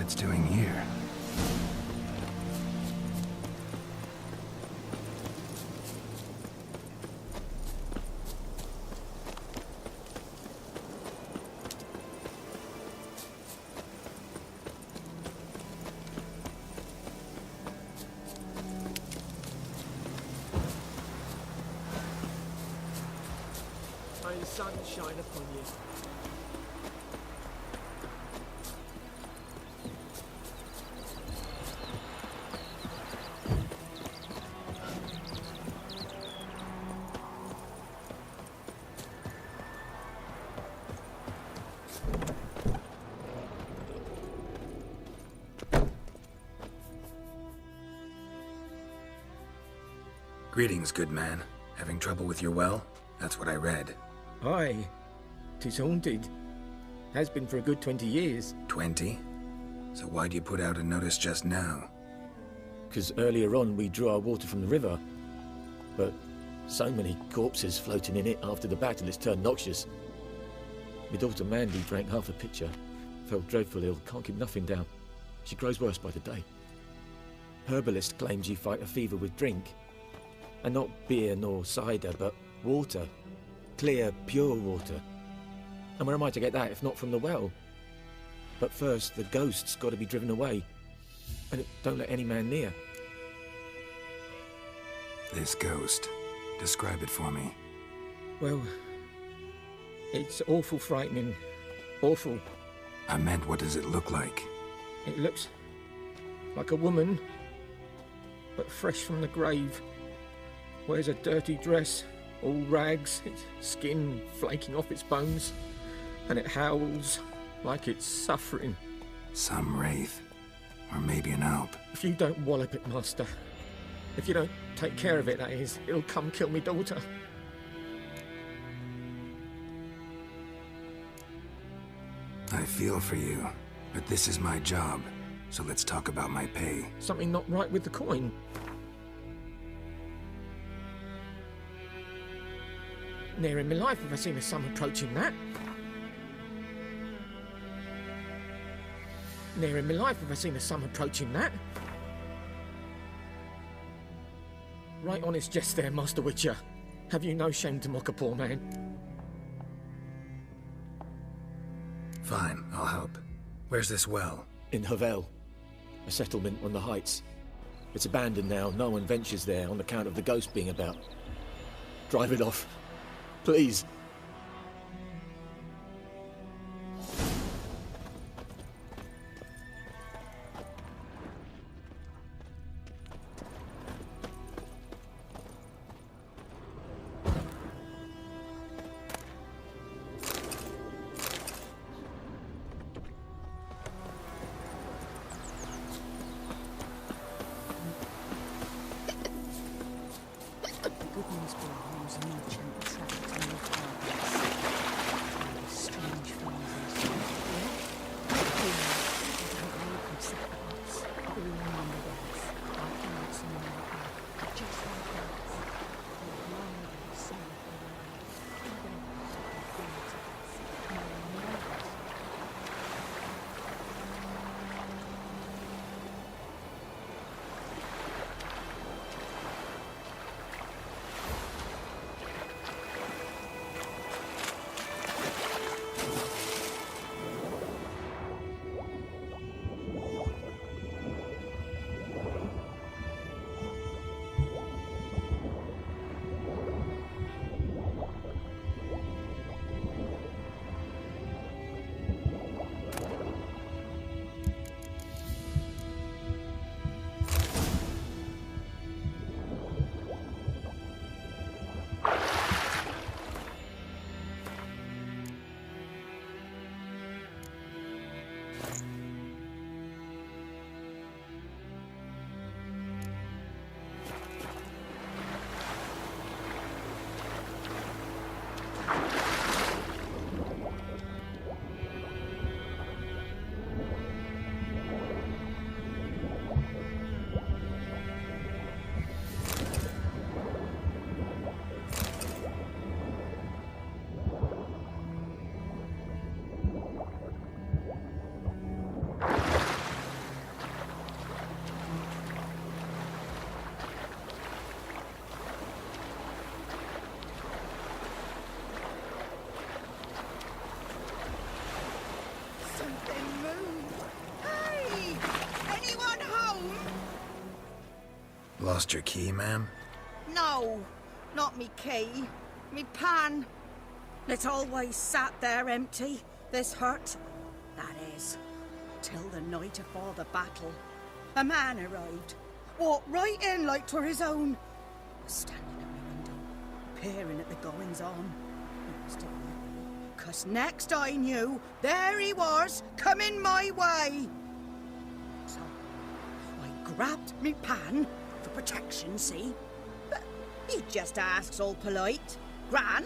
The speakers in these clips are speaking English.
it's doing here. May the sun shine upon you. Greetings, good man. Having trouble with your well? That's what I read. Aye, 'tis haunted. Has been for a good 20 years. 20? So why'd you put out a notice just now? 'Cause earlier on we drew our water from the river. But so many corpses floating in it after the battle it's turned noxious. My daughter Mandy drank half a pitcher. Fell dreadful ill, can't keep nothing down. She grows worse by the day. Herbalist claims you fight a fever with drink. And not beer nor cider, but water. Clear, pure water. And where am I to get that if not from the well? But first, the ghost's got to be driven away. And it don't let any man near. This ghost. Describe it for me. Well, it's awful frightening. Awful. I meant, what does it look like? It looks like a woman, but fresh from the grave. Wears a dirty dress, all rags, its skin flaking off its bones, and it howls like it's suffering. Some wraith. Or maybe an alp. If you don't wallop it, Master, if you don't take care of it, that is, it'll come kill me daughter. I feel for you, but this is my job, so let's talk about my pay. Something not right with the coin. Near in my life have I seen a sum approaching that. Near in my life have I seen a sum approaching that. Right honest jest there, Master Witcher. Have you no shame to mock a poor man? Fine, I'll help. Where's this well? In Havel, a settlement on the heights. It's abandoned now, no one ventures there on account of the ghost being about. Drive it off. Please. Lost your key, ma'am? No, not me key. Me pan. It's always sat there empty, this hut. That is, till the night afore the battle. A man arrived, walked right in like 'twere his own. Was standing at my window, peering at the goings-on. It was different, 'cause next I knew, there he was, coming my way. So, I grabbed me pan, for protection, see? But he just asks all polite, Gran,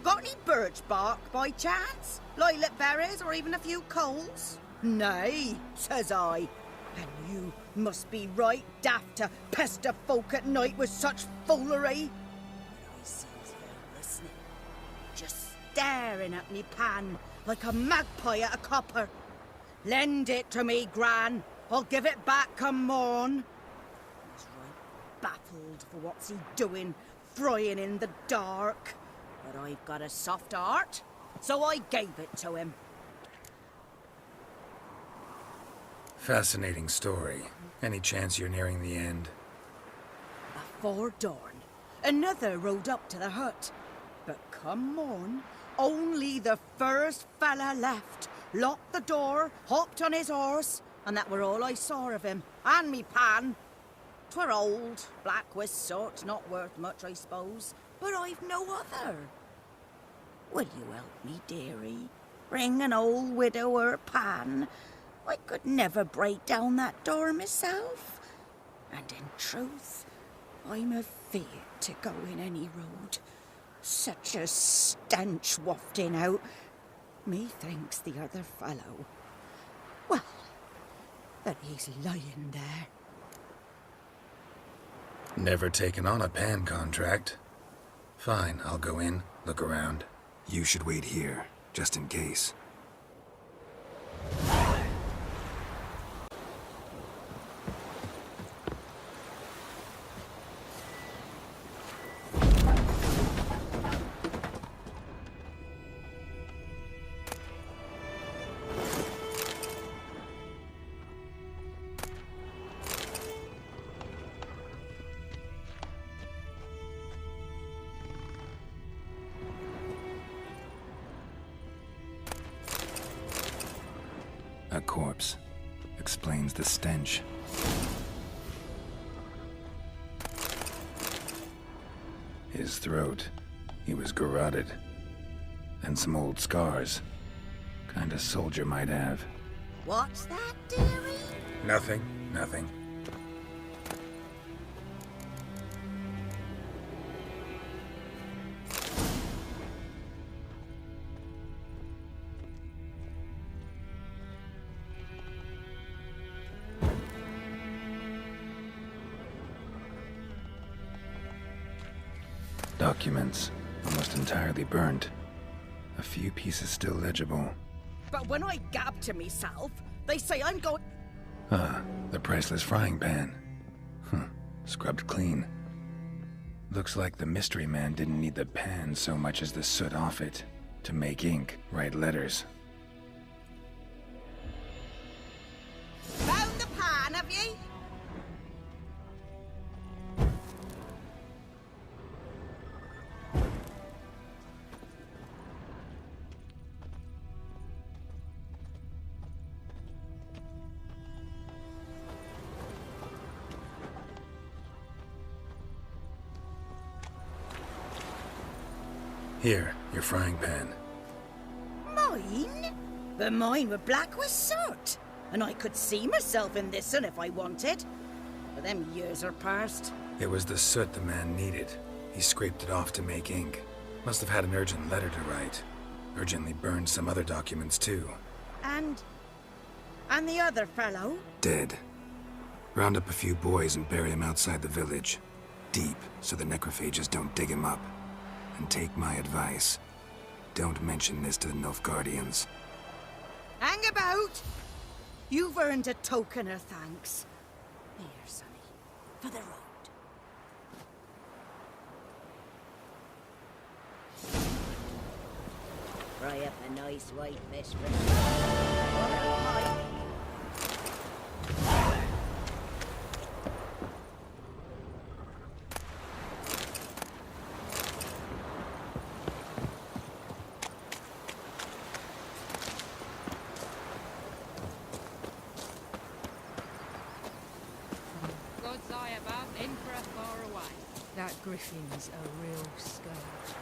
got any birch bark by chance? Lilac berries or even a few coals? Nay, says I. And you must be right daft to pester folk at night with such foolery. And I sees her listening, just staring at me pan like a magpie at a copper. Lend it to me, Gran. I'll give it back come morn. He's right baffled for what's he doing, frying in the dark. But I've got a soft heart, so I gave it to him. Fascinating story. Any chance you're nearing the end? Before dawn, another rode up to the hut. But come morn, only the first fella left, locked the door, hopped on his horse, and that were all I saw of him, and me pan. 'Twere old, black with soot, not worth much, I suppose, but I've no other. Will you help me, dearie? Bring an old widower pan. I could never break down that door myself. And in truth, I'm afeard to go in any road. Such a stench wafting out. Methinks the other fellow, well, that he's lying there. Never taken on a pan contract. Fine, I'll go in, look around. You should wait here, just in case. A corpse. Explains the stench. His throat. He was garroted. And some old scars. Kind of soldier might have. What's that, dearie? Nothing. Documents, almost entirely burnt. A few pieces still legible. But when I gab to myself, they say I'm going... Ah, the priceless frying pan. Scrubbed clean. Looks like the mystery man didn't need the pan so much as the soot off it. To make ink, write letters. Found the pan, have ye? Here, your frying pan. Mine? But mine were black with soot. And I could see myself in this one if I wanted. But them years are past. It was the soot the man needed. He scraped it off to make ink. Must have had an urgent letter to write. Urgently burned some other documents too. And the other fellow? Dead. Round up a few boys and bury him outside the village. Deep, so the necrophages don't dig him up. And take my advice. Don't mention this to the Nilfgaardians. Hang about! You've earned a token of thanks. Here, sonny, for the road. Fry up a nice white fish for me. That griffin's a real scourge.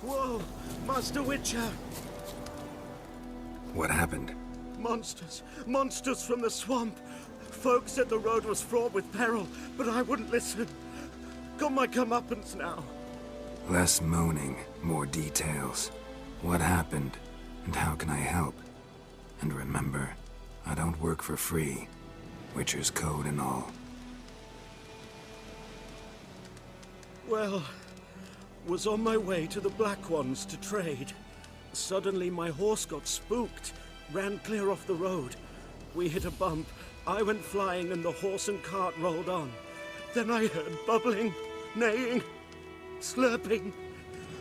Whoa! Master Witcher! What happened? Monsters! Monsters from the swamp! Folk said the road was fraught with peril, but I wouldn't listen. Got my comeuppance now. Less moaning, more details. What happened, and how can I help? And remember, I don't work for free. Witcher's code and all. Well, was on my way to the Black Ones to trade. Suddenly my horse got spooked, ran clear off the road. We hit a bump, I went flying and the horse and cart rolled on. Then I heard bubbling, neighing, slurping.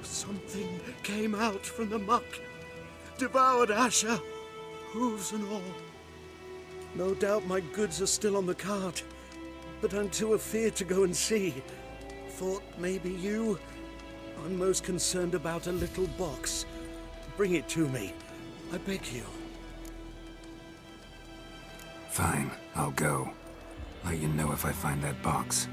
Something came out from the muck, devoured Asher, hooves and all. No doubt my goods are still on the cart, but I'm too afeard to go and see. Thought maybe you. I'm most concerned about a little box. Bring it to me, I beg you. Fine, I'll go. Let you know if I find that box.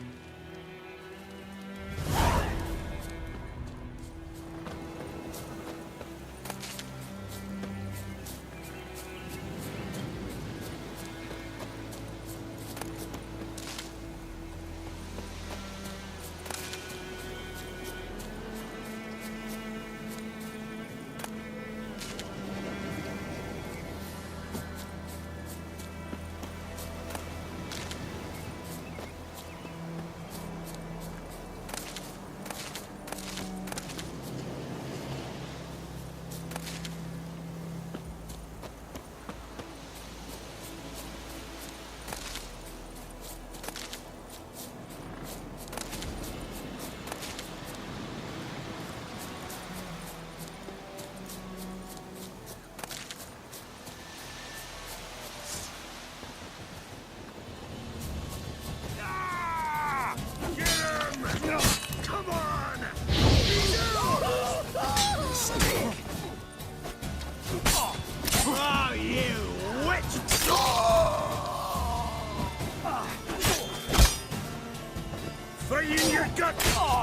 For you, your gut!